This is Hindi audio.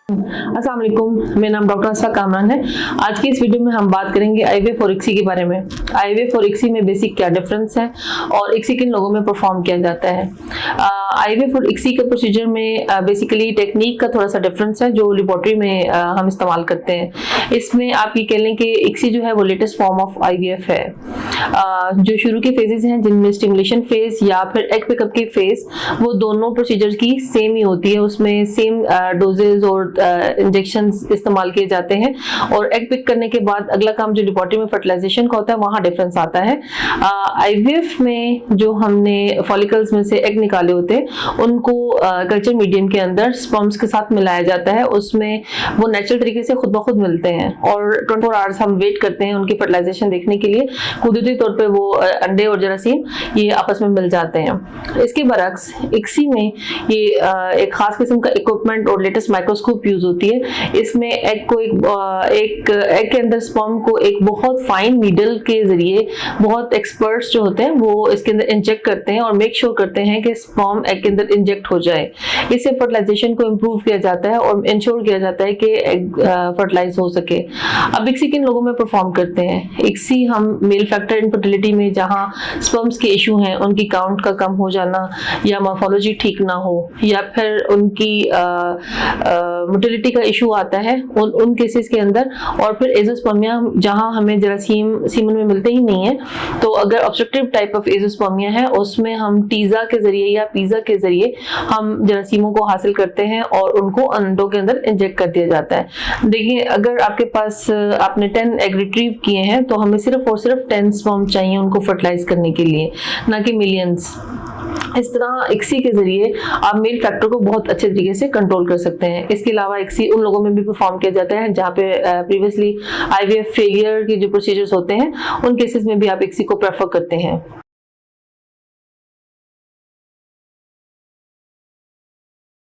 अस्सलाम वालेकुम, मेरा नाम डॉक्टर असफा कामरान है। आज की इस वीडियो में हम बात करेंगे आईवीएफ और इक्सी के बारे में। आईवीएफ और इक्सी में बेसिक क्या डिफरेंस है और इक्सी किन लोगों में परफॉर्म किया जाता है। आईवीएफ और इक्सी के प्रोसीजर में बेसिकली टेक्निक का थोड़ा सा डिफरेंस है जो लेबोरेटरी में हम इस्तेमाल करते हैं। इसमें आप ये कह लें कि इक्सी जो है वो लेटेस्ट फॉर्म ऑफ आईवीएफ है। जो शुरू के फेजेस हैं जिनमें स्टिमुलेशन फेज या फिर एग पिकअप की फेज, वो दोनों प्रोसीजर की सेम ही होती है। उसमें सेम डोजेज और इंजेक्शन इस्तेमाल किए जाते हैं और एग पिक करने के बाद अगला काम जो लेबोरेटरी में फर्टिलाइजेशन का होता है वहां डिफरेंस आता है। आईवीएफ में जो हमने फॉलिकल्स में से एग निकाले होते हैं उनको कल्चर मीडियम के अंदर स्पर्म्स के साथ मिलाया जाता है। उसमें वो नेचुरल तरीके से खुद ब खुद मिलते हैं और 24 आवर्स हम वेट करते हैं उनकी फर्टिलाइजेशन देखने के लिए। कुदरती तौर पे वो अंडे और जरासीम ये आपस में मिल जाते हैं। इसके बरक्स इक्सी में ये एक खास किस्म का इक्विपमेंट और लेटेस्ट माइक्रोस्कोप यूज होती है। इसमें एग को एक एग के अंदर स्पर्म को एक बहुत फाइन नीडल के जरिए बहुत एक्सपर्ट्स जो होते हैं वो इसके अंदर इंजेक्ट करते हैं और मेक श्योर करते हैं कि स्पर्म एग के अंदर इंजेक्ट हो जाए। इससे फर्टिलाइजेशन को इम्प्रूव किया जाता है और इंश्योर किया जाता है कि एग फर्टिलाइज हो सके। अब इक्सी किन लोगों में परफॉर्म करते हैं? इक्सी हम मेल फैक्टर इनफर्टिलिटी में जहां स्पर्म्स के इशू हैं, उनकी काउंट का कम हो जाना या मॉर्फोलॉजी ठीक ना हो या फिर उनकी मोटिलिटी का इशू आता है उन केसेस के अंदर, और फिर एजोस्पर्मिया जहां हमें जरासीम सीमन में मिलते ही नहीं है, तो अगर ऑब्स्ट्रक्टिव टाइप ऑफ एजोस्पर्मिया है उसमें हम टीजा के जरिए या पीजा के जरिए हम जरासीमों को हासिल करते हैं और उनको अंडों के अंदर इंजेक्ट कर दिया जाता है। देखिए, अगर आपके पास आपने 10 एग रिट्रीव किए हैं तो हमें सिर्फ और सिर्फ 10 स्पर्म चाहिए उनको फर्टिलाइज करने के लिए, ना कि मिलियंस। इस तरह इक्सी के जरिए आप मेल फैक्टर को बहुत अच्छे तरीके से कंट्रोल कर सकते हैं। इसके अलावा इक्सी उन लोगों में भी परफॉर्म किया जाता है जहाँ पे प्रीवियसली आईवीएफ फेलियर के जो प्रोसीजर्स होते हैं उन केसेस में भी आप इक्सी को प्रेफर करते हैं।